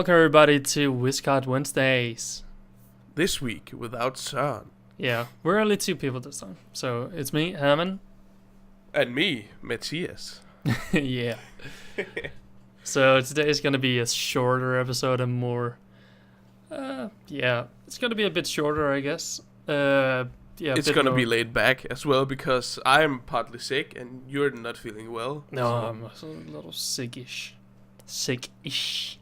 welcome everybody to Whiscast Wednesdays. This week without Søren. Yeah, we're only two people this time. So it's me, Hermen. And me, Mathias. Yeah. So today is going to be a shorter episode and more... it's going to be a bit shorter, I guess. It's going to be laid back as well because I'm partly sick and you're not feeling well. No, so. I'm a little sickish. Sickish.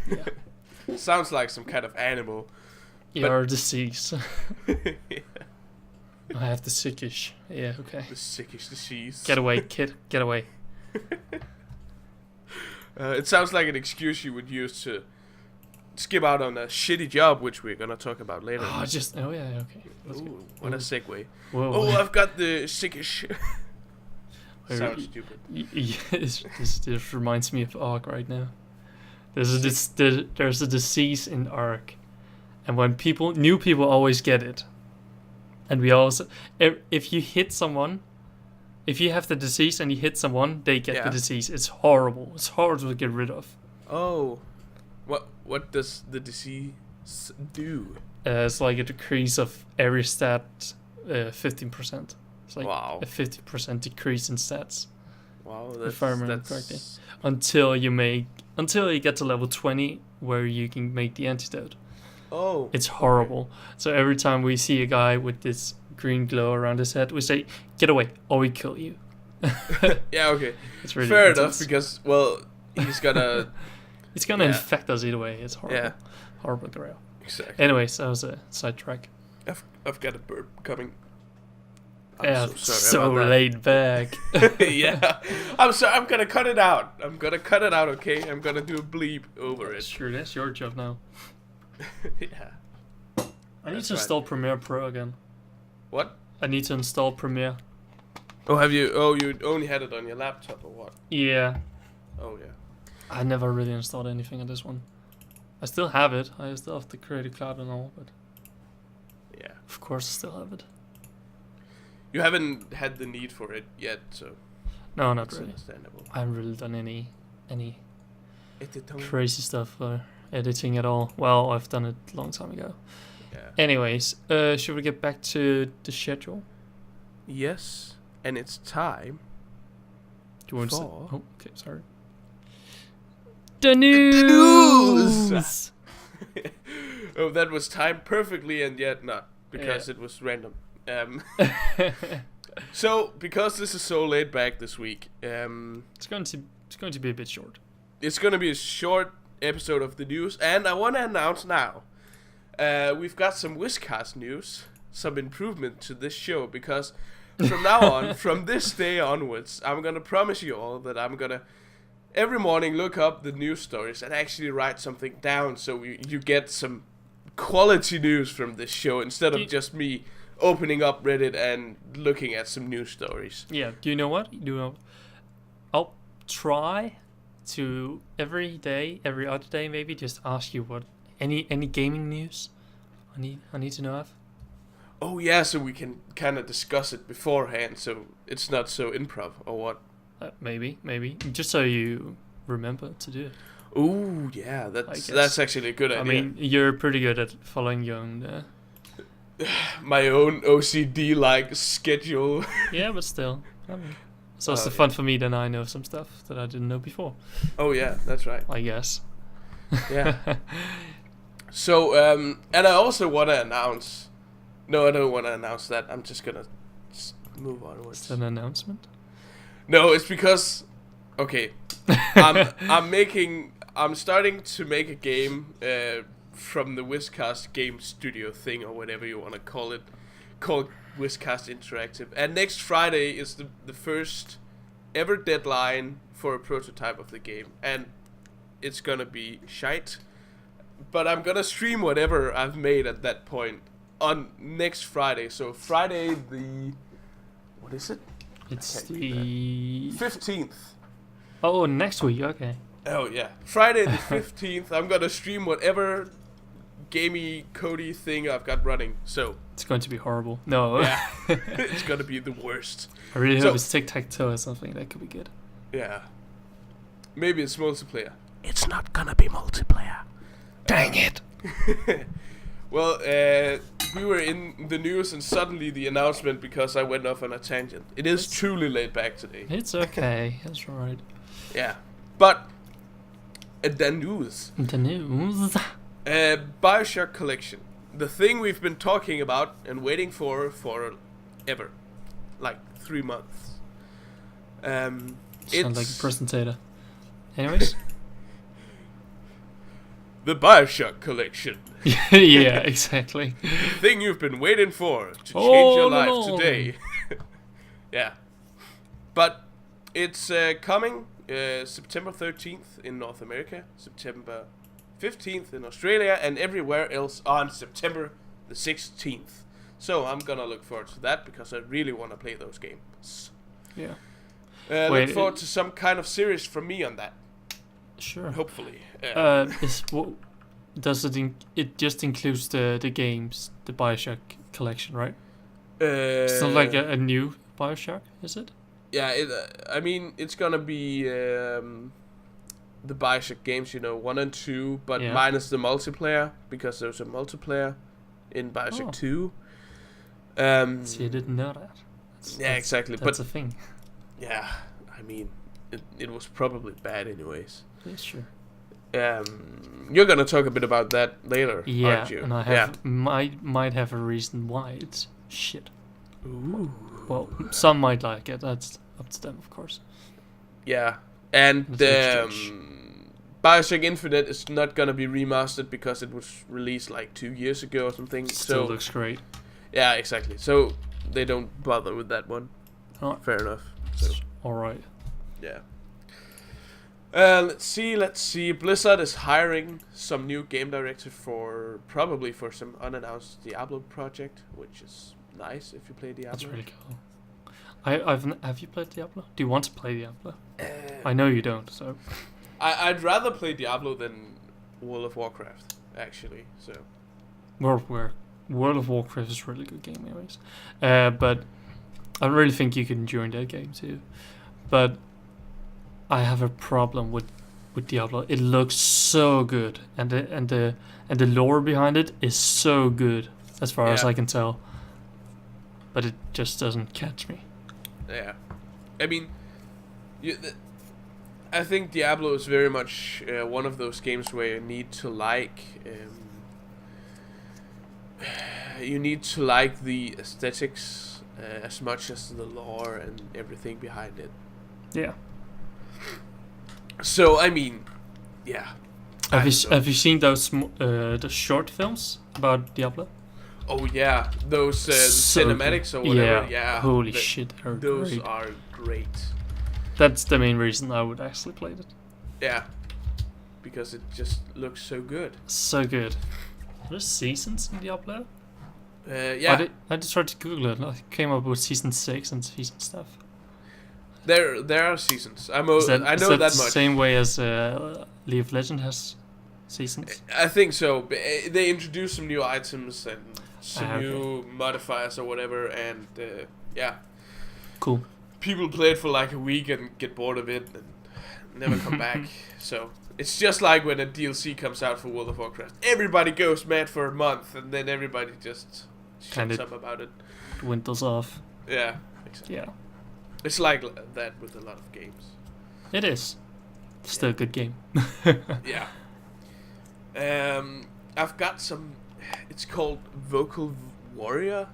Yeah. Sounds like some kind of animal. You're a disease. Yeah. I have the sickish. Yeah, okay. The sickish disease. Get away, kid. Get away. It sounds like an excuse you would use to skip out on a shitty job, which we're going to talk about later. Oh yeah, okay. Ooh, what a segue. Whoa. Oh, I've got the sickish. Sounds stupid. This reminds me of Ark right now. There's a disease in Ark, and when new people always get it, and we also, if you hit someone, if you have the disease and you hit someone, they get the disease. It's horrible. It's hard to get rid of. Oh, what does the disease do? It's like a decrease of every stat, 15%. It's like a 50% decrease in stats. Wow, if I remember correctly. Until you get to level 20, where you can make the antidote. Oh, it's horrible. Okay. So every time we see a guy with this green glow around his head, we say, "Get away, or we kill you." Yeah, okay. It's really fair intense. enough because he's gonna it's gonna infect us either way. It's horrible. Yeah, horrible grail. Exactly. Anyways, that was a sidetrack. I've got a burp coming. I'm so laid back. Yeah, I'm sorry. I'm gonna cut it out. Okay, I'm gonna do a bleep over it. Sure, that's your job now. Yeah. I need to install Premiere Pro again. What? I need to install Premiere. Oh, have you? Oh, you only had it on your laptop or what? Yeah. Oh, yeah. I never really installed anything on this one. I still have it. I still have the Creative Cloud and all, but... Yeah. Of course I still have it. You haven't had the need for it yet, so... No, not really. Understandable. I haven't really done any crazy stuff for editing at all. Well, I've done it a long time ago. Yeah. Anyways, should we get back to the schedule? Yes, and it's time. Do you want to? Oh, okay, sorry. The news. Oh, that was timed perfectly, and yet not because it was random. So, because this is so laid back this week, it's going to be a bit short. It's going to be a short episode of the news, and I want to announce now we've got some Whiscast news, some improvement to this show, because from now on, from this day onwards, I'm going to promise you all that I'm going to every morning look up the news stories and actually write something down so you get some quality news from this show instead of just me opening up Reddit and looking at some news stories. Yeah, do you know what? I'll try to every other day maybe just ask you what any gaming news I need to know of. Oh yeah, so we can kind of discuss it beforehand, so it's not so improv or what? Maybe just so you remember to do it. Oh yeah, that's actually a good idea. I mean, you're pretty good at following your own. My own OCD like schedule. Yeah, but still, I mean, it's also fun for me that I know some stuff that I didn't know before. Oh yeah, that's right. I guess. Yeah. So, and I also want to announce... No, I don't want to announce that. I'm just going to move onwards. Is that an announcement? No, it's because... Okay. I'm starting to make a game from the Whiscast game studio thing, or whatever you want to call it, called Whiscast Interactive. And next Friday is the first ever deadline for a prototype of the game. And it's going to be shite. But I'm going to stream whatever I've made at that point on next Friday. So Friday the... What is it? It's the... 15th. Oh, next week, okay. Oh, yeah. Friday the 15th, I'm going to stream whatever gamey, codey thing I've got running. So... It's going to be horrible. No. Yeah. It's going to be the worst. I really hope it's tic-tac-toe or something. That could be good. Yeah. Maybe it's multiplayer. it's not gonna be multiplayer. Dang it. Well, we were in the news and suddenly the announcement because I went off on a tangent. It is truly laid back today. It's okay. That's right. Yeah. But, the news. The news. Bioshock Collection. The thing we've been talking about and waiting for ever. Like 3 months. Sound It's like a presentator. Anyways. the Bioshock Collection. Yeah, exactly. The thing you've been waiting for to change your life no. today. Yeah. But it's coming September 13th in North America, September 15th in Australia, and everywhere else on September the 16th. So I'm gonna look forward to that because I really want to play those games. Yeah. Look forward to some kind of series from me on that. Sure. Hopefully. Does it just includes the games, the Bioshock collection, right? It's not like a new Bioshock, is it? Yeah, I mean, it's gonna be the Bioshock games, 1 and 2, but minus the multiplayer, because there's a multiplayer in Bioshock 2. See, I didn't know that. That's exactly. That's a thing. Yeah, I mean, it was probably bad anyways. Yeah, sure. You're gonna talk a bit about that later, aren't you? And I have might have a reason why it's shit. Ooh. Well, some might like it. That's up to them, of course. Yeah, and Bioshock Infinite is not gonna be remastered because it was released like 2 years ago or something. Still looks great. Yeah, exactly. So they don't bother with that one. Oh. Fair enough. So. All right. Yeah. Let's see. Blizzard is hiring some new game director probably for some unannounced Diablo project, which is nice if you play Diablo. That's really cool. Have you played Diablo? Do you want to play Diablo? I know you don't. So. I'd rather play Diablo than World of Warcraft, actually. So. World of Warcraft is a really good game, anyways. But I really think you can join that game too. But I have a problem with Diablo. It looks so good, and the lore behind it is so good, as far as I can tell. But it just doesn't catch me. Yeah, I mean, I think Diablo is very much one of those games where you need to like the aesthetics as much as the lore and everything behind it. Yeah. So I mean, yeah. Have you seen those the short films about Diablo? Oh yeah, those cinematics or whatever. Yeah. Holy shit, those are great. That's the main reason I would actually play it. Yeah, because it just looks so good. So good. There's seasons in Diablo. Yeah. I just tried to Google it. I came up with season 6 and season stuff. There are seasons. I know that much. Same way as League of Legends has seasons. I think so. They introduced some new items and some new modifiers or whatever, and yeah. Cool. People play it for like a week and get bored of it and never come back. So it's just like when a DLC comes out for World of Warcraft. Everybody goes mad for a month, and then everybody just shuts up about it. Winters off. Yeah. Exactly. Yeah. It's like that with a lot of games. It is. Still a good game. Yeah. I've got some. It's called Vocal Warrior,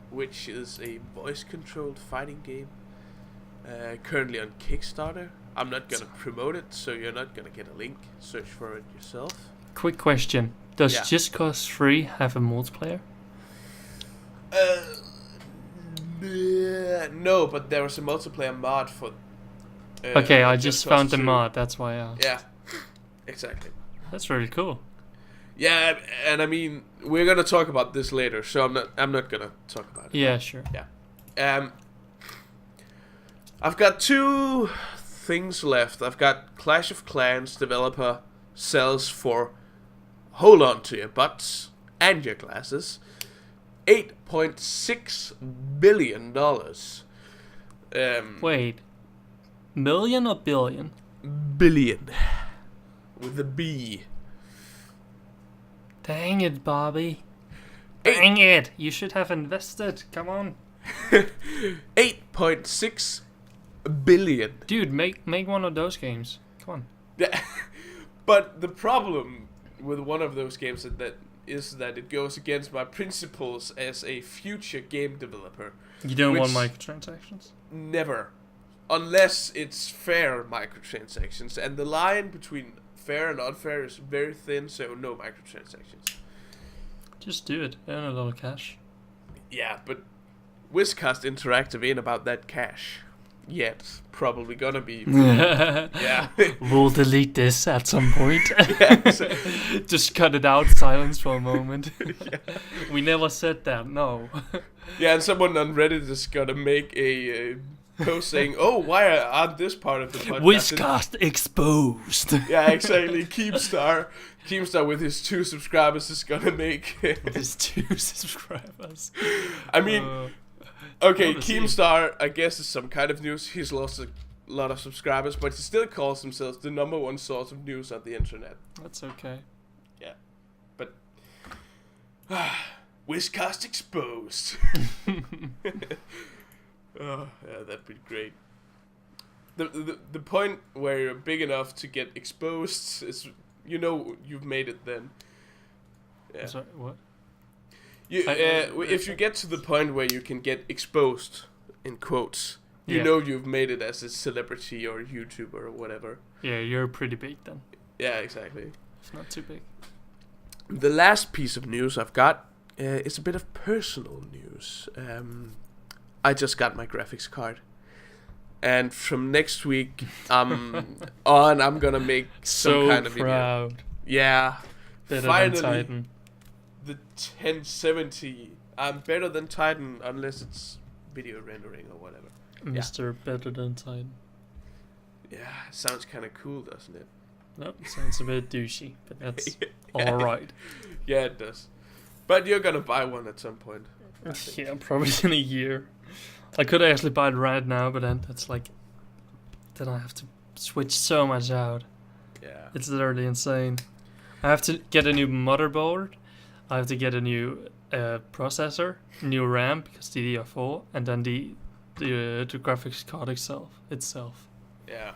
which is a voice-controlled fighting game. Currently on Kickstarter. I'm not gonna promote it, so you're not gonna get a link. Search for it yourself. Quick question: does Just Cause 3 have a multiplayer? No, but there was a multiplayer mod for. Okay, I just found the mod. That's why I asked. Yeah, exactly. That's really cool. Yeah, and I mean, we're gonna talk about this later, so I'm not gonna talk about it. Yeah, sure. Yeah. I've got 2 things left. I've got Clash of Clans developer sells for, hold on to your butts and your glasses, $8.6 billion. Wait, million or billion? Billion. with a B. Dang it, Bobby. Dang it. You should have invested. Come on. 8.6 billion. Dude, make one of those games. Come on. Yeah. But the problem with one of those games is that it goes against my principles as a future game developer. You don't want microtransactions? Never. Unless it's fair microtransactions. And the line between fair and unfair is very thin, so no microtransactions. Just do it. Earn a lot of cash. Yeah, but Whiscast Interactive ain't about that cash. Yet. Probably gonna be. Yeah. We'll delete this at some point. Yeah, just cut it out, silence for a moment. Yeah. We never said that, no. Yeah, and someone on Reddit is gonna make a post saying, "Oh, why aren't this part of the podcast?" Whiscast exposed. Yeah, exactly. Keemstar with his 2 subscribers is gonna make his 2 subscribers. I mean, okay, Keemstar, I guess, is some kind of news. He's lost a lot of subscribers, but he still calls himself the #1 source of news on the internet. That's okay. Yeah, but Whiscast exposed. Oh, yeah, that'd be great. The point where you're big enough to get exposed is, you've made it then. Yeah. Sorry, what? If you get to the point where you can get exposed, in quotes, you know you've made it as a celebrity or YouTuber or whatever. Yeah, you're pretty big then. Yeah, exactly. It's not too big. The last piece of news I've got is a bit of personal news. I just got my graphics card. And from next week on, I'm gonna make some kind of video. Proud. Yeah. Better Finally, than Titan. The 1070. I'm better than Titan unless it's video rendering or whatever. Mr. Better than Titan. Yeah, sounds kind of cool, doesn't it? Nope, sounds a bit douchey, but that's alright. Yeah, it does. But you're gonna buy one at some point. Yeah, probably in a year. I could actually buy it right now, but then that's like... Then I have to switch so much out. Yeah. It's literally insane. I have to get a new motherboard. I have to get a new processor, new RAM, because DDR4, and then the graphics card itself. Yeah,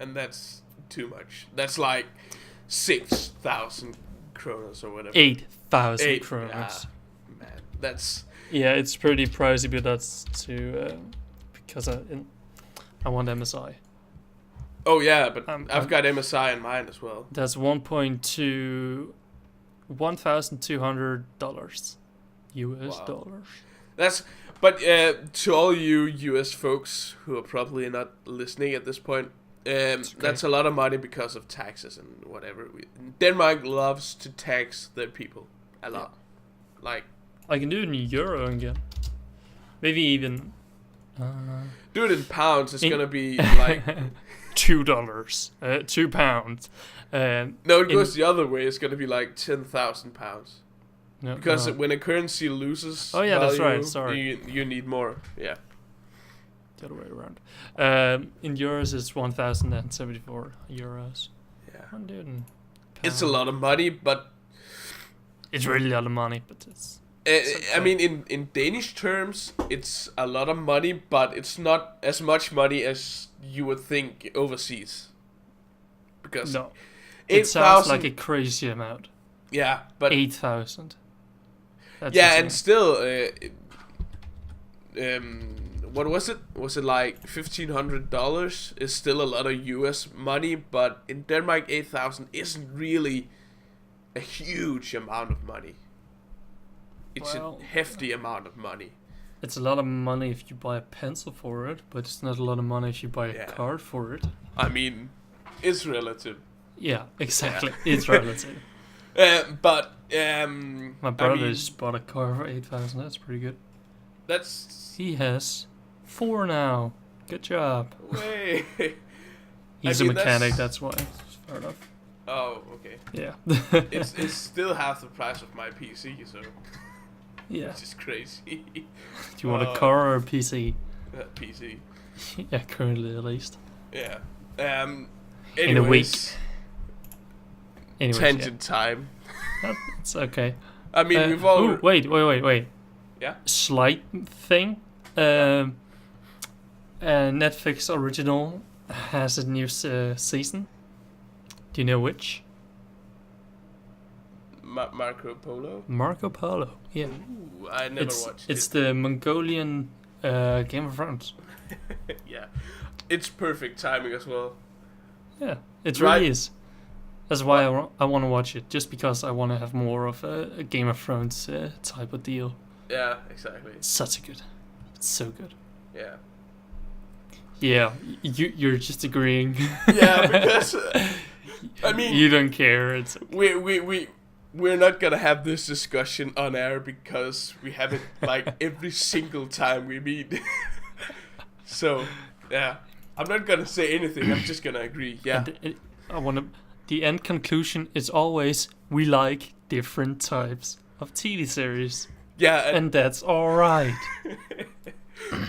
and that's too much. That's like 6,000 kronas or whatever. 8,000 kronas. Yeah, man, that's... Yeah, it's pretty pricey, but that's because I want MSI. Oh yeah, but I've got MSI in mine as well. That's $1,200 US dollars. But to all you US folks who are probably not listening at this point, that's a lot of money because of taxes and whatever. Denmark loves to tax their people a lot. Yeah. Like, I can do it in euro again. Maybe even... do it in pounds, it's gonna be like... $2. £2. No, it goes the other way. It's gonna be like 10,000 pounds. No, because when a currency loses value, that's right. Sorry, you need more. Yeah, the other way around. In euros, it's 1,074 euros. Yeah, it's a lot of money, but it's really a lot of money. But it's I mean, in Danish terms, it's a lot of money, but it's not as much money as you would think overseas. Because it sounds like a crazy amount. Yeah, but 8,000. Yeah, and still, what was it? Was it like $1,500? Is still a lot of US money, but in Denmark, 8,000 isn't really a huge amount of money. It's a hefty amount of money. It's a lot of money if you buy a pencil for it, but it's not a lot of money if you buy a card for it. I mean, it's relative. Yeah, exactly. Yeah. It's relative. But my brother just bought a car for 8,000. That's pretty good. He has 4 now. Good job. Way. He's a mechanic. That's why. Fair enough. Oh, okay. Yeah. it's still half the price of my PC, so. Yeah. Which is crazy. Do you want a car or a PC? PC. Yeah, currently at least. Yeah. In a week. Anyways, tangent time. It's okay. I mean, we've all... Oh, wait. Yeah? Slight thing. Netflix original has a new season. Do you know which? Marco Polo? Marco Polo, yeah. Ooh, I never watched it. It's the Mongolian Game of Thrones. Yeah. It's perfect timing as well. Yeah, it Right. really is. That's why I want to watch it, just because I want to have more of a Game of Thrones type of deal. Yeah, exactly. It's so good. Yeah. Yeah, you're just agreeing. Yeah, because I mean, you don't care. It's we're not gonna have this discussion on air because we have it like every single time we meet. So yeah, I'm not gonna say anything. I'm just gonna agree. Yeah. The end conclusion is always we like different types of TV series. Yeah, and that's all right.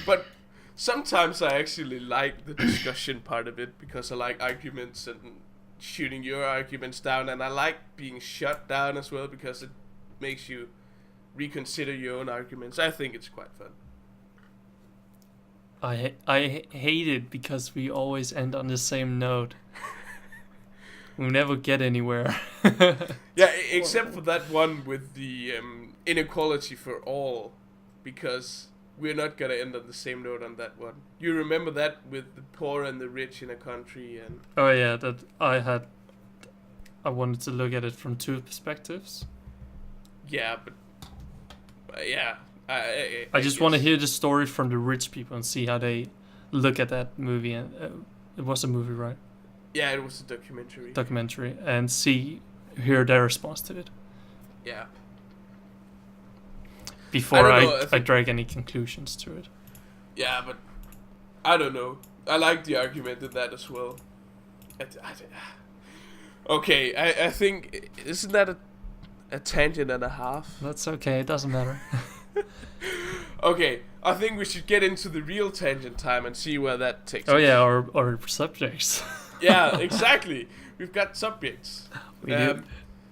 But sometimes I actually like the discussion part of it because I like arguments and shooting your arguments down, and I like being shut down as well because it makes you reconsider your own arguments. I think it's quite fun. I hate it because we always end on the same note. We never get anywhere. Yeah, except for that one with the inequality for all, because we're not gonna end on the same note on that one. You remember that with the poor and the rich in a country and... Oh yeah, that I wanted to look at it from two perspectives. Yeah, but yeah, I just want to hear the story from the rich people and see how they look at that movie. And it was a movie, right? Yeah, it was a documentary. And hear their response to it. Yeah. Before I drag any conclusions to it. Yeah, but I don't know. I like the argument in that as well. Okay, I think, isn't that a tangent and a half? That's okay, it doesn't matter. Okay, I think we should get into the real tangent time and see where that takes us. Oh yeah, our subjects. Yeah, exactly. We've got subjects. Do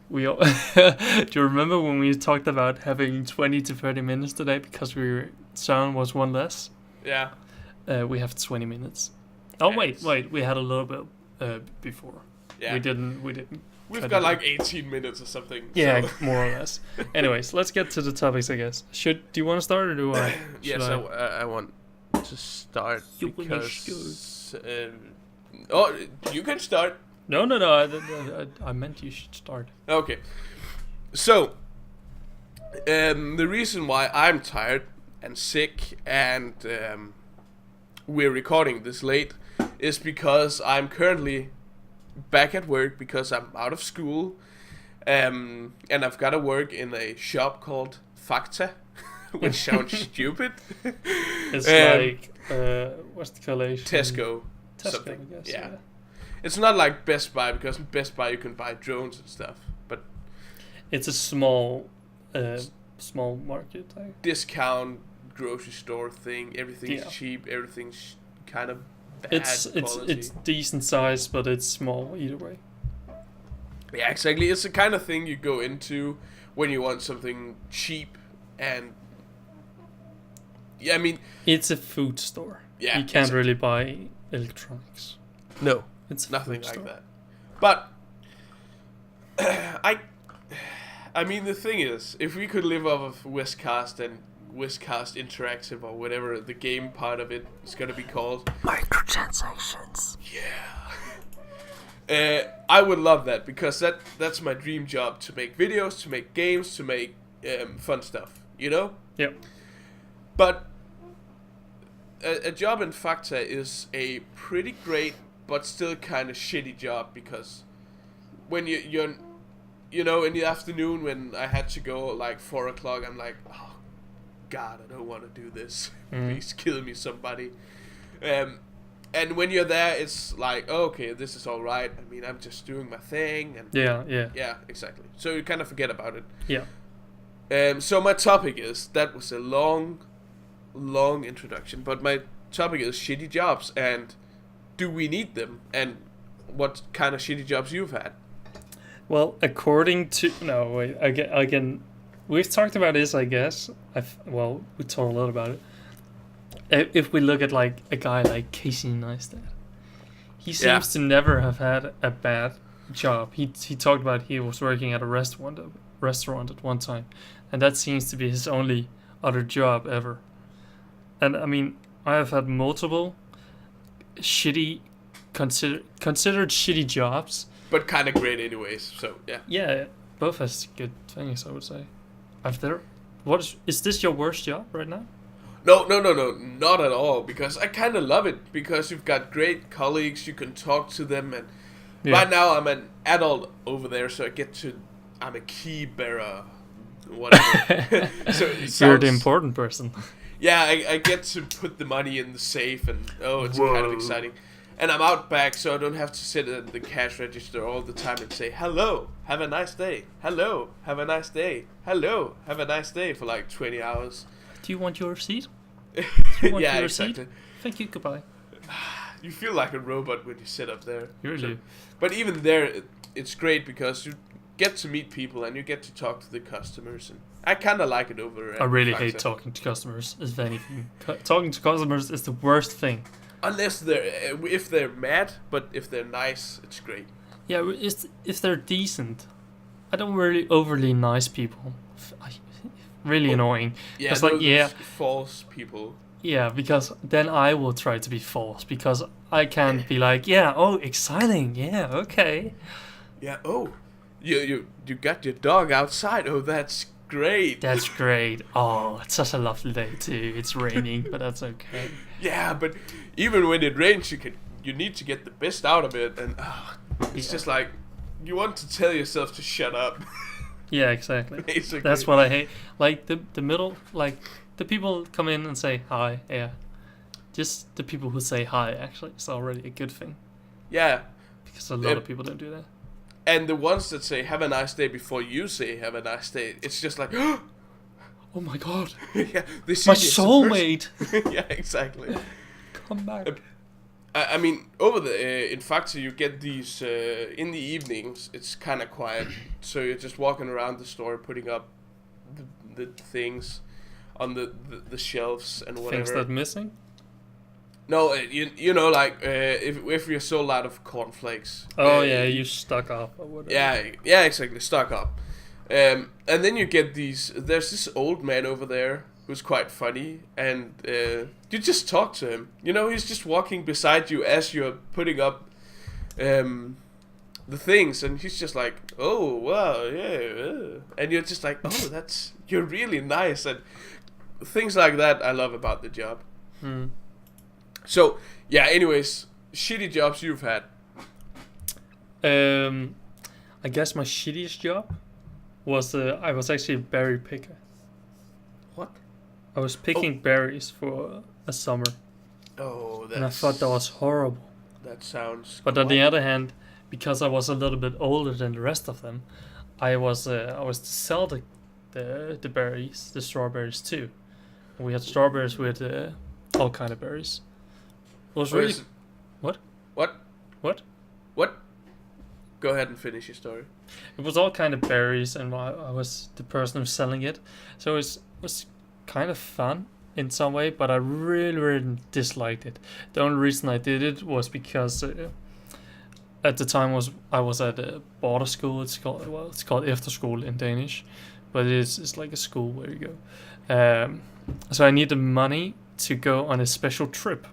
you remember when we talked about having 20 to 30 minutes today because Søren was one less? Yeah. We have 20 minutes. Oh Yes. wait, we had a little bit before. Yeah. We didn't. We've got like 18 minutes or something. Yeah, so. more or less. Anyways, let's get to the topics, I guess. Do you want to start or do I? Yes, I want to start You because... oh, you can start. No. I meant you should start. Okay. So, the reason why I'm tired and sick and we're recording this late is because I'm currently back at work because I'm out of school, and I've got to work in a shop called Fakta, which sounds stupid. It's like what's the collation? Tesco, something. I guess, yeah. It's not like Best Buy, because in Best Buy you can buy drones and stuff, but it's a small market. Discount grocery store thing. Everything's cheap. Everything's kind of bad quality. It's decent size, but it's small either way. Yeah, exactly. It's the kind of thing you go into when you want something cheap and... Yeah, I mean... It's a food store. Yeah. You can't really buy electronics. No. It's nothing like that. But... I mean, the thing is, if we could live off of Whiscast and Whiscast Interactive or whatever the game part of it is going to be called... Microtransactions. Yeah. I would love that, because that's my dream job, to make videos, to make games, to make fun stuff, you know? Yep. But a job in Fakta is a pretty great but still kind of shitty job, because when you're you know, in the afternoon when I had to go like 4 o'clock, I'm like, oh God, I don't want to do this. Please kill me, somebody. And when you're there, it's like, oh, okay, this is all right. I mean, I'm just doing my thing. And yeah, exactly. So you kind of forget about it. Yeah. So my topic is, that was a long introduction, but my topic is shitty jobs, and do we need them, and what kind of shitty jobs you've had? Well, according to no, wait, again, we've talked about this, I guess. We talked a lot about it. If we look at like a guy like Casey Neistat, he seems to never have had a bad job. He talked about he was working at a restaurant at one time, and that seems to be his only other job ever. And I mean, I have had multiple shitty, considered shitty jobs, but kind of great anyways. So yeah. Yeah, both has good things, I would say. Is this your worst job right now? No, not at all. Because I kind of love it. Because you've got great colleagues, you can talk to them, and right now I'm an adult over there, so I'm a key bearer, whatever. So you're the important person. Yeah, I get to put the money in the safe, and it's kind of exciting. And I'm out back, so I don't have to sit at the cash register all the time and say, hello, have a nice day. Hello, have a nice day. Hello, have a nice day for like 20 hours. Do you want your receipt? Yeah, exactly. Thank you, goodbye. You feel like a robot when you sit up there. You do. But even there, it's great because you get to meet people and you get to talk to the customers. And I kind of like it over. I really hate talking to customers, if anything. Talking to customers is the worst thing. Unless if they're mad, but if they're nice, it's great. Yeah, if they're decent. I don't really overly nice people. Really annoying. Yeah, false people. Yeah, because then I will try to be false, because I can't be like, yeah, oh, exciting, yeah, okay. Yeah, oh, you got your dog outside. Oh, that's great. That's great. Oh, it's such a lovely day too. It's raining, but that's okay. Yeah, but even when it rains, you need to get the best out of it, and it's just like you want to tell yourself to shut up. Yeah, exactly. Basically. That's what I hate. Like the middle, like the people come in and say hi. Yeah, just the people who say hi actually is already a good thing. Yeah, because a lot of people don't do that. And the ones that say have a nice day before you say have a nice day, it's just like, oh my god. Yeah, my soulmate. Yeah, exactly. Come back. I mean, over in Factor, you get these in the evenings. It's kind of quiet, so you're just walking around the store, putting up the things on the shelves and whatever. Things that missing? No, you know, like if you're sold out of cornflakes. Oh yeah, you stock up or whatever. Yeah, exactly, stock up. And then you get these. There's this old man over there who's quite funny, and you just talk to him. You know, he's just walking beside you as you're putting up the things, and he's just like, oh wow, yeah, and you're just like, oh, you're really nice, and things like that I love about the job. So yeah, anyways, shitty jobs you've had. I guess my shittiest job was I was actually a berry picker. What? I was picking berries for a summer. Oh, and I thought that was horrible. That sounds. But on the other hand, because I was a little bit older than the rest of them, I was to sell the berries, the strawberries too. And we had strawberries with all kind of berries. It was really. What? Go ahead and finish your story. It was all kind of berries, and I was the person who was selling it, so it was kind of fun in some way, but I really disliked it. The only reason I did it was because at the time I was at a border school. It's called efterskole in Danish, but it's like a school where you go. So I needed money to go on a special trip,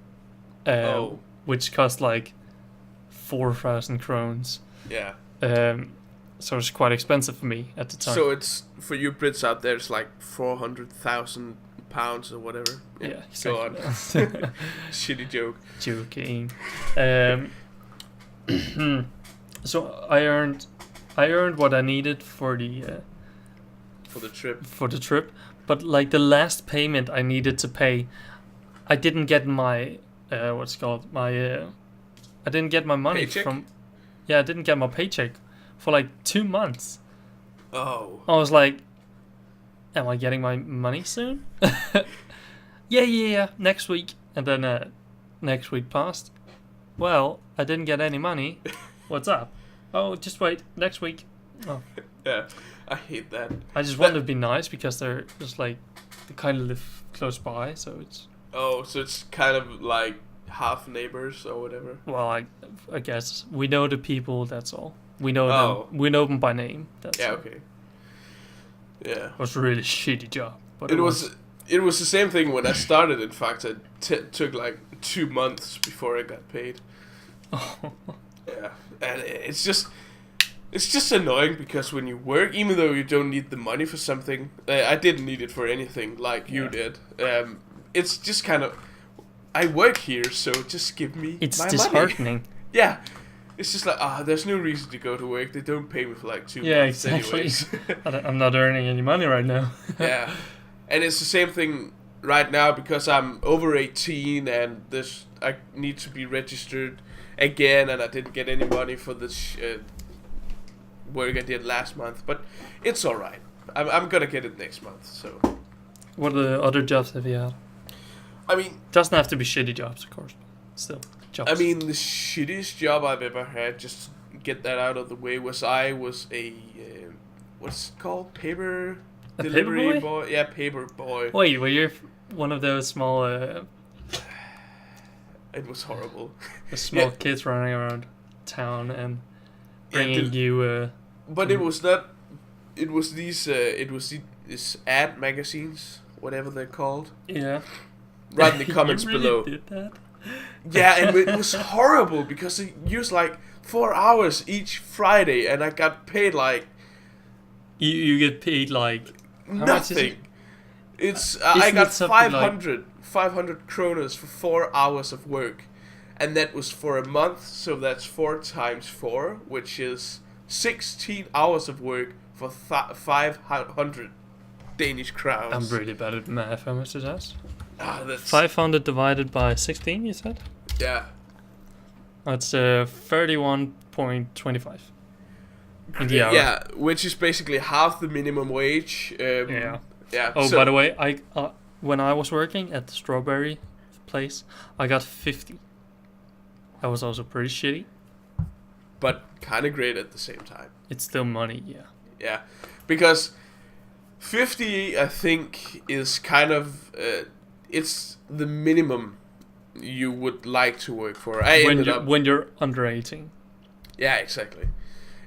which cost like 4,000 krones. Yeah. So it's quite expensive for me at the time. So it's for you Brits out there. It's like 400,000 pounds or whatever. Yeah. Go on. Shitty joke. Joking. So I earned what I needed for the trip. But like the last payment I needed to pay, I didn't get my I didn't get my money paycheck? I didn't get my paycheck for like 2 months. Oh. I was like, am I getting my money soon? Yeah, next week. And then next week passed. Well, I didn't get any money. What's up? Oh, just wait, next week. Oh. Yeah, I hate that. I just want to be nice because they're just like they kind of live close by, so it's. Oh, so it's kind of like half neighbors or whatever. Well, I guess we know the people. That's all. We know Oh. them. We know them by name. That's Yeah, all. okay. Yeah. It was a really shitty job, but It was the same thing when I started. In fact, it took like 2 months before I got paid. Yeah, and it's just annoying because when you work, even though you don't need the money for something, I didn't need it for anything like you did. It's just kind of, I work here, so just give me It's my disheartening. money. Yeah, it's just like there's no reason to go to work. They don't pay me for like 2 Yeah, months exactly. anyways. I'm not earning any money right now. Yeah, and it's the same thing right now because I'm over 18 and I need to be registered again, and I didn't get any money for this work I did last month, but it's all right. I'm gonna get it next month. So, What other jobs have you had? I mean, Doesn't have to be shitty jobs, of course. But still, jobs. I mean, the shittiest job I've ever had, just to get that out of the way, was a what's it called, paper A delivery paper boy? Yeah, paper boy. Wait, were you one of those small, It was horrible. small kids running around town and Yeah, bringing you? But it was not. It was these ad magazines, whatever they're called. Yeah. Write in the comments you really below. Did that? Yeah, and it was horrible because it used like 4 hours each Friday, and I got paid like You get paid like how much is it? nothing. It's I Isn't got it something 500 kroners for 4 hours of work, and that was for a month. So that's 4 times 4, which is 16 hours of work for 500 Danish crowns. I'm really bad at math. How much is that? That's 500 divided by 16, you said? yeah. That's 31.25. In the hour. Yeah, which is basically half the minimum wage. Yeah. Yeah. Oh, so- by the way, I when I was working at the strawberry place, I got 50. That was also pretty shitty. but kind of great at the same time. It's still money, yeah. Yeah, because 50, I think, is kind of it's the minimum you would like to work for. When you're under 18. Yeah, exactly.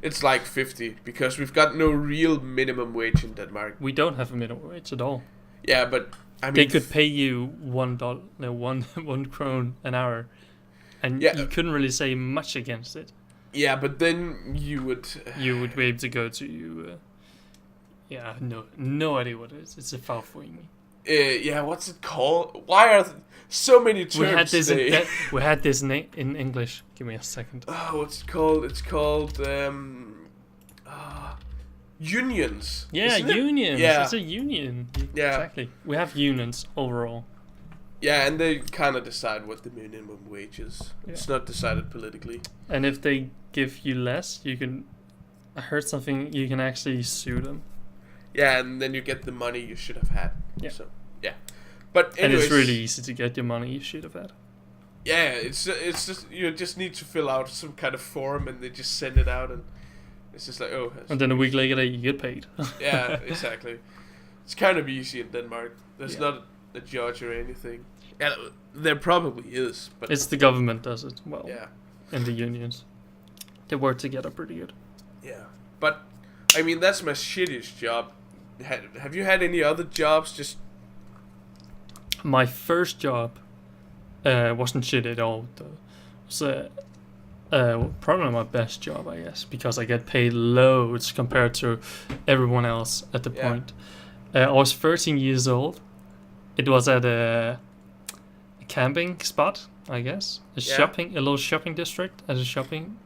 It's like 50 because we've got no real minimum wage in Denmark. We don't have a minimum wage at all. Yeah, but I mean, They could pay you one krone an hour, and Yeah. you couldn't really say much against it. yeah, but then you would. You would be able to go to no idea what it is. It's a fagforening. Yeah, what's it called? Why are so many terms? We had this in English. Give me a second. Oh, what's it called? It's called unions. Yeah, isn't it? unions. Yeah. It's a union. Yeah. Exactly. We have unions overall. Yeah, and they kind of decide what the minimum wage is. Yeah. It's not decided politically. And if they give you less, you can. I heard something. You can actually sue them. Yeah, and then you get the money you should have had. Yeah. So yeah, but anyways, And it's really easy to get your money you should have had. yeah, it's just you just need to fill out some kind of form and they just send it out and it's just like And then a week later, you get paid. yeah, exactly. It's kind of easy in Denmark. There's Yeah. not a judge or anything. Yeah, there probably is, but It's the government does it well. yeah, And the unions. They work together pretty good. yeah. But I mean, that's my shittiest job. Have you had any other jobs? Just My first job wasn't shit at all, though. It was probably my best job, I guess, because I get paid loads compared to everyone else at the Yeah. point. I was 13 years old. It was at a camping spot, I guess. Yeah. A little shopping district as a shopping.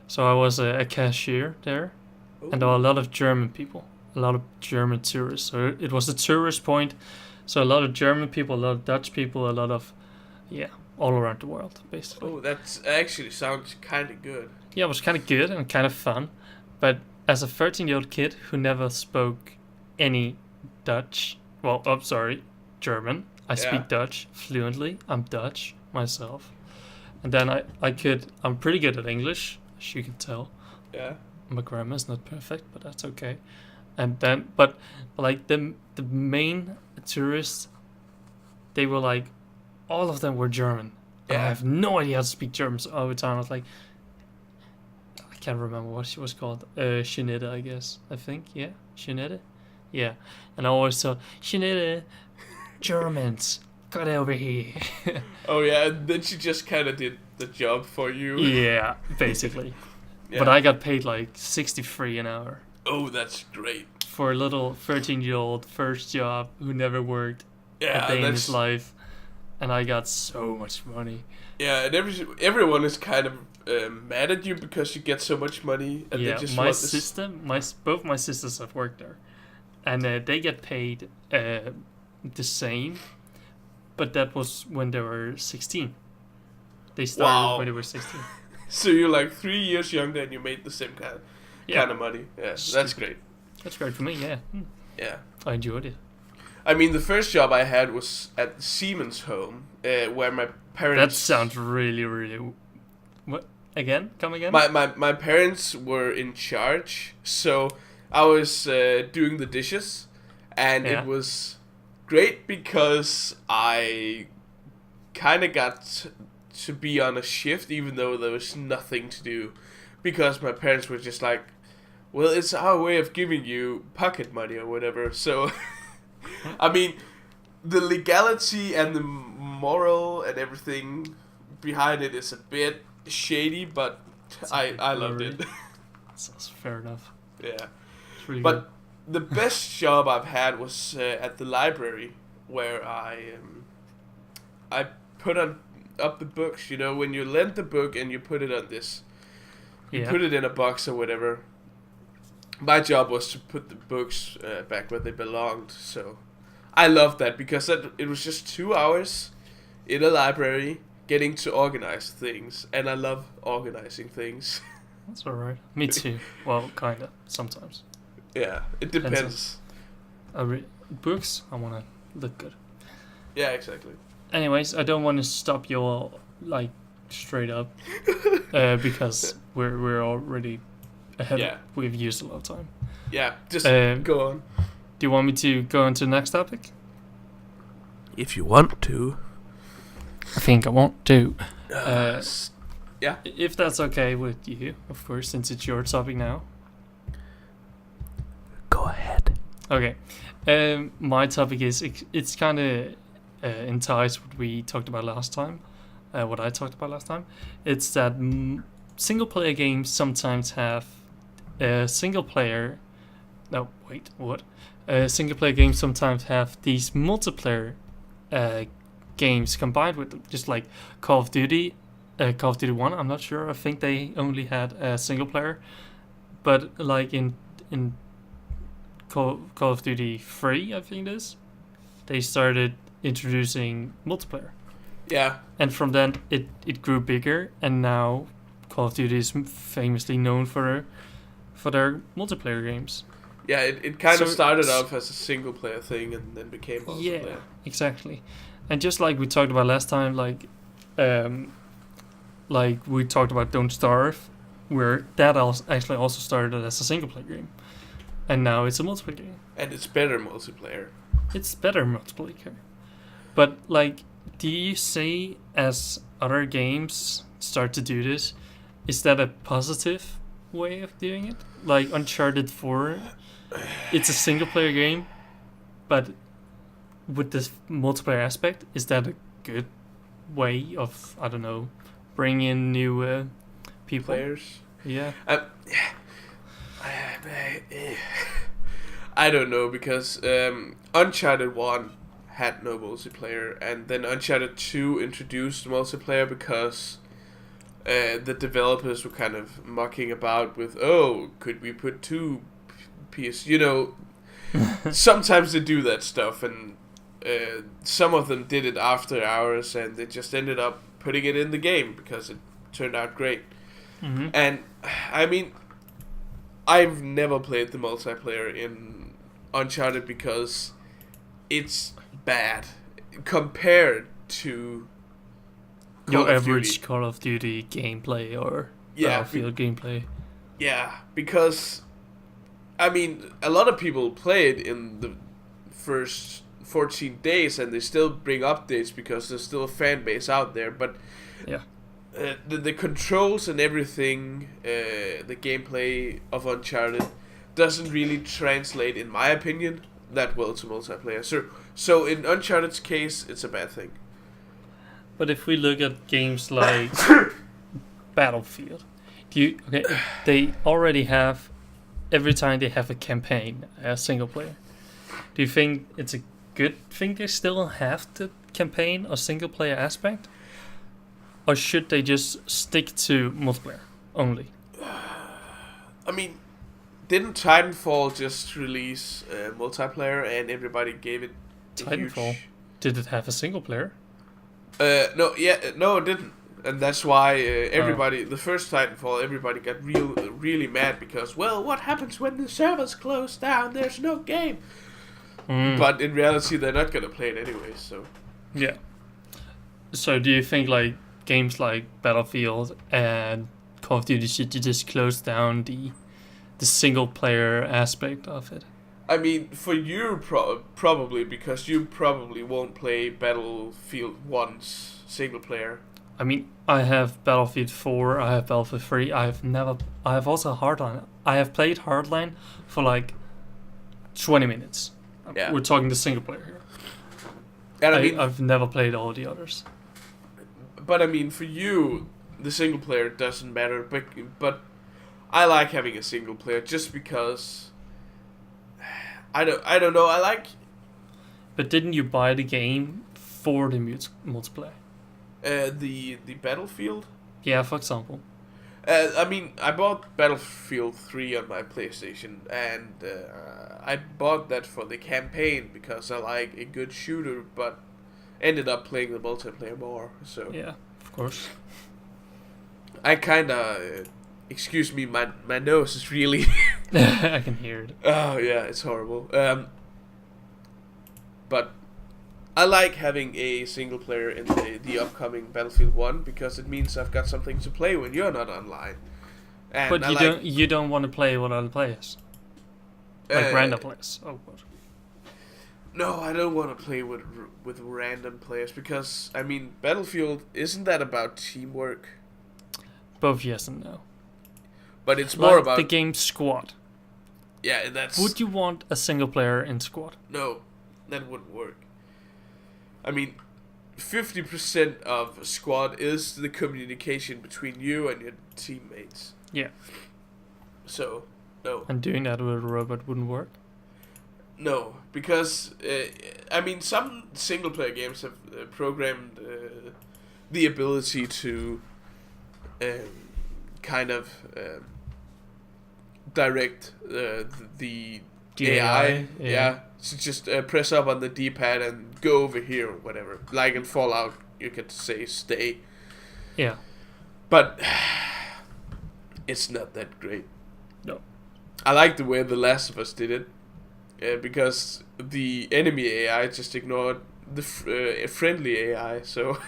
So I was a cashier there. And there were a lot of German people, a lot of German tourists. So it was a tourist point. So a lot of German people, a lot of Dutch people, a lot of, all around the world, basically. Oh, that actually sounds kind of good. Yeah, it was kind of good and kind of fun. But as a 13-year-old kid who never spoke any Dutch, German. I speak Dutch fluently. I'm Dutch myself. And then I'm pretty good at English, as you can tell. Yeah. my grammar's not perfect, but that's okay. And then, but like the main tourists, they were like, all of them were German. And I have no idea how to speak German all the time. I was like, I can't remember what she was called. Jeanette, I guess. I think, yeah, Jeanette. Yeah, and I always thought, Jeanette, Germans, got over here. Oh yeah, and then she just kind of did the job for you. Yeah, basically. Yeah. But I got paid like 63 an hour. Oh, that's great. For a little 13-year-old first job who never worked a day in his life. And I got so much money. Yeah, and everyone is kind of mad at you because you get so much money. And yeah, they just my sister, both my sisters have worked there. And they get paid the same. But that was when they were 16. They started when they were 16. So you're like 3 years younger and you made the same kind of money. Yeah, that's great. That's great for me, yeah. Yeah. I enjoyed it. I mean, the first job I had was at the Siemens home, where my parents... That sounds really, really... What? Again? Come again? My parents were in charge, so I was doing the dishes, and it was great because I kind of got to be on a shift, even though there was nothing to do, because my parents were just like, well, it's our way of giving you pocket money or whatever, so... I mean, the legality and the moral and everything behind it is a bit shady, but I loved it. That's fair enough. Yeah. Really but the best job I've had was at the library, where I put up the books. You know, when you lend the book and you put it on this, you put it in a box or whatever. My job was to put the books back where they belonged, so I loved that because it was just 2 hours in a library getting to organize things, and I love organizing things. That's alright. Me too. Well, kinda, sometimes. Yeah, it depends. Books, I wanna look good. Yeah, exactly. Anyways, I don't want to stop you all, like, straight up, because we're already... We've used a lot of time. Yeah, just go on. Do you want me to go on to the next topic? If you want to. I think I want to. Yeah. If that's okay with you, of course, since it's your topic now. Go ahead. Okay. My topic is, it's kind of ties what we talked about last time. What I talked about last time. It's that single-player games sometimes have... single-player games sometimes have these multiplayer games combined with them, just like Call of Duty 1. I'm not sure. I think they only had a single player, but like in Call of Duty 3, I think it is, they started introducing multiplayer. Yeah. And from then it grew bigger, and now Call of Duty is famously known for their multiplayer games. Yeah, it kind of started off as a single player thing and then became multiplayer. Yeah, exactly. And just like we talked about last time, like we talked about Don't Starve, where that actually also started as a single player game, and now it's a multiplayer game. And it's better multiplayer. It's better multiplayer. But like, do you see as other games start to do this, is that a positive way of doing it? Like Uncharted 4, it's a single player game, but with this multiplayer aspect, is that a good way of, I don't know, bringing in new people? Players? Yeah. I don't know, because Uncharted 1 had no multiplayer, and then Uncharted 2 introduced multiplayer because the developers were kind of mucking about with, could we put two PS? You know, sometimes they do that stuff, and some of them did it after hours, and they just ended up putting it in the game because it turned out great. Mm-hmm. And I mean, I've never played the multiplayer in Uncharted because it's bad compared to your average Call of Duty gameplay or Battlefield gameplay. Yeah, because I mean, a lot of people play it in the first 14 days, and they still bring updates because there's still a fan base out there. But Yeah. the controls and everything, the gameplay of Uncharted doesn't really translate, in my opinion, that well to multiplayer. So in Uncharted's case, it's a bad thing. But if we look at games like Battlefield, they already have, every time they have a campaign, a single player. Do you think it's a good thing they still have the campaign or single player aspect? Or should they just stick to multiplayer only? I mean, didn't Titanfall just release multiplayer and everybody gave it a Titanfall? huge... Did it have a single player? No, it didn't. And that's why everybody, the first Titanfall, everybody got really mad because, well, what happens when the servers close down? There's no game. But in reality, they're not gonna play it anyway. So yeah. So do you think like games like Battlefield and Call of Duty should just close down the single player aspect of it? I mean, for you probably, because you probably won't play Battlefield 1's single player. I mean, I have Battlefield 4, I have Battlefield 3, I have also Hardline. I have played Hardline for like 20 minutes. Yeah. We're talking the single player here. And I mean, I've never played all the others. But I mean, for you, the single player doesn't matter. But I like having a single player just because I don't know. I like. But didn't you buy the game for the multiplayer? The Battlefield. Yeah, for example. I mean, I bought Battlefield 3 on my PlayStation, and I bought that for the campaign because I like a good shooter, but ended up playing the multiplayer more. So yeah, of course. I kinda, excuse me, my nose is really. I can hear it. Oh yeah, it's horrible. But I like having a single player in the upcoming Battlefield 1 because it means I've got something to play when you're not online. And but you don't want to play with other players, like random players. Oh, what? No, I don't want to play with random players because I mean Battlefield isn't that about teamwork? Both yes and no. But it's more like about the game Squad. Yeah, that's. Would you want a single player in Squad? No, that wouldn't work. I mean, 50% of Squad is the communication between you and your teammates. Yeah. So, no. And doing that with a robot wouldn't work? No, because, I mean, some single-player games have programmed the ability to kind of direct the AI. Yeah. So just press up on the D-pad and go over here or whatever. Like in Fallout, you could say stay. Yeah. But it's not that great. No. I like the way The Last of Us did it. Because the enemy AI just ignored the friendly AI. So,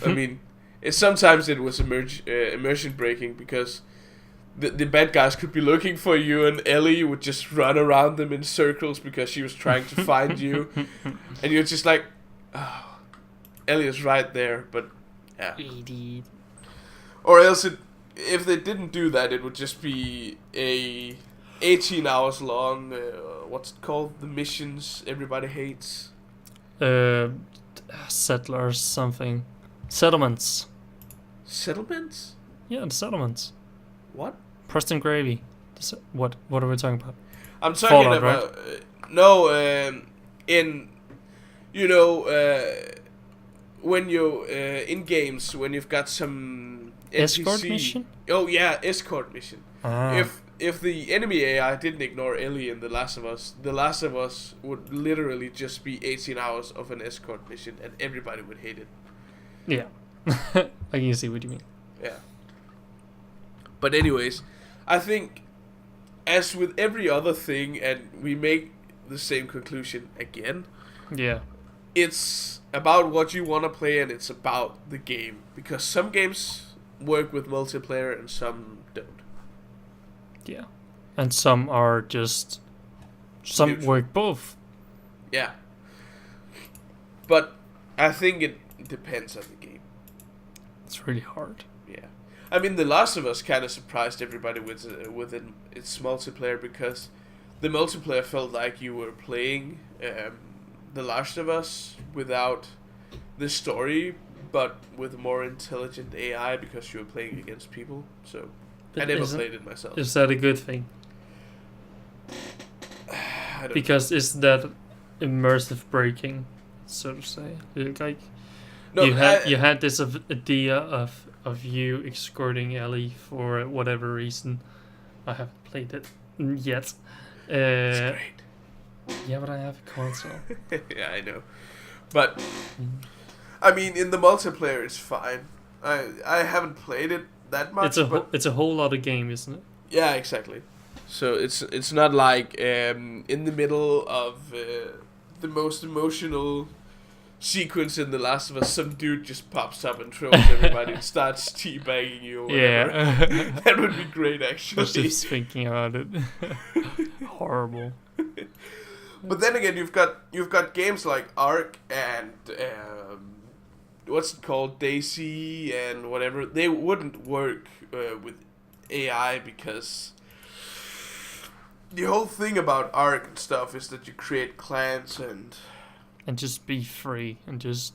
I mean, sometimes it was immersion breaking because the bad guys could be looking for you, and Ellie would just run around them in circles because she was trying to find you, and you're just like, oh, Ellie is right there, but yeah. Idiot. Or else, if they didn't do that, it would just be a 18 hours long. What's it called? The missions everybody hates. Settlers something. Settlements. Settlements? Yeah, the settlements. What? Preston Gravy. What are we talking about? I'm talking Fallout, about right? no. In when you in games when you've got some NPC, Escort mission? Oh yeah, escort mission. Ah. If the enemy AI didn't ignore Ellie in The Last of Us would literally just be 18 hours of an escort mission, and everybody would hate it. Yeah. I can see what you mean. Yeah. But anyways, I think as with every other thing, and we make the same conclusion again, Yeah. it's about what you want to play and it's about the game. Because some games work with multiplayer and some don't. Yeah. And some are just... Some Neutral. work both. Yeah. But I think it depends on the game. It's really hard. Yeah. I mean, The Last of Us kind of surprised everybody with its multiplayer, because the multiplayer felt like you were playing The Last of Us without the story, but with more intelligent AI, because you were playing against people. So I never played it myself. Is that a good thing? I don't Because is that immersive breaking, so to say? Like know. you had this idea of you escorting Ellie for whatever reason. I haven't played it yet. It's great. Yeah, but I have a console. Yeah, I know. But I mean, in the multiplayer, it's fine. I haven't played it that much. It's a whole lot of game, isn't it? Yeah, exactly. So it's not like in the middle of the most emotional sequence in The Last of Us, some dude just pops up and throws everybody and starts teabagging you or whatever. Yeah. That would be great, I actually. was just thinking about it. Horrible. But then again, you've got games like Ark and what's it called, Daisy and whatever. They wouldn't work with AI, because the whole thing about Ark and stuff is that you create clans and just be free and just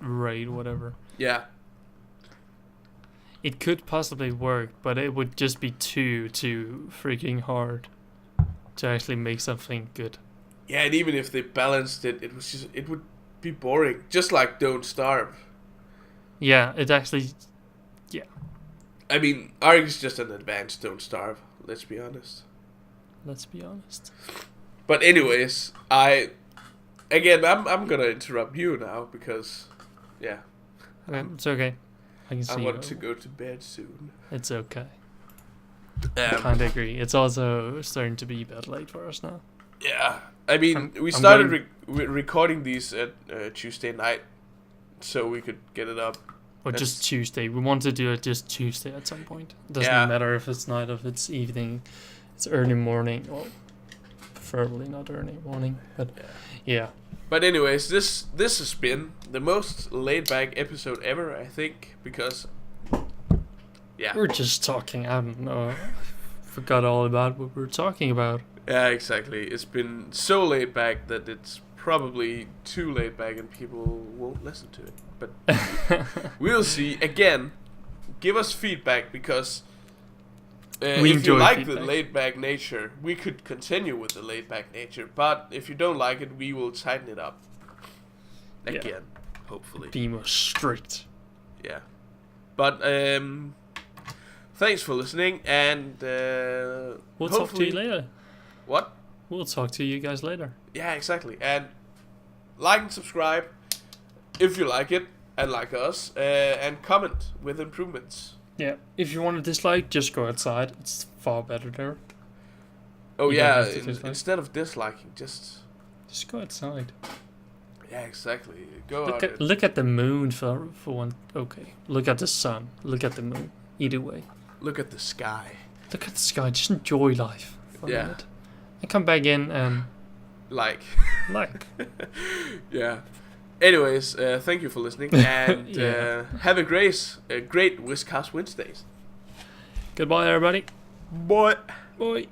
raid whatever. yeah. It could possibly work, but it would just be too freaking hard to actually make something good. Yeah, and even if they balanced it, it would be boring. Just like Don't Starve. Yeah, it actually... Yeah. I mean, Ark is just an advanced Don't Starve, let's be honest. Let's be honest. But anyways, I'm gonna interrupt you now, because, yeah. It's okay. I can see I want you. to go to bed soon. It's okay. I kind of agree. It's also starting to be a bit late for us now. Yeah, I mean, we I'm started recording these at Tuesday night, so we could get it up. Or just Tuesday. We want to do it just Tuesday at some point. It doesn't matter if it's night, if it's evening, it's early morning. Well, preferably not early morning, but yeah. But anyways, this has been the most laid-back episode ever, I think, because, yeah. We're just talking, I don't know. I forgot all about what we were talking about. Yeah, exactly. It's been so laid back that it's probably too laid back and people won't listen to it. But we'll see. Again, give us feedback, because if you like the laid back nature, we could continue with the laid back nature. But if you don't like it, we will tighten it up. Again, hopefully. Be more strict. Yeah. But thanks for listening, and we'll talk to you later. What? We'll talk to you guys later. Yeah, exactly. And like and subscribe if you like it and like us, and comment with improvements. Yeah, if you want to dislike, just go outside. It's far better there. Oh, You yeah, don't have to dislike. instead of disliking, just go outside. yeah, exactly. Go out. Look at the moon for one. Okay, look at the sun. Look at the moon. Either way. Look at the sky. Look at the sky. Just enjoy life for a Yeah. minute. And come back in and Like. yeah. Anyways, thank you for listening, and have a great Whiscast Wednesdays. Goodbye, everybody. Bye. Bye.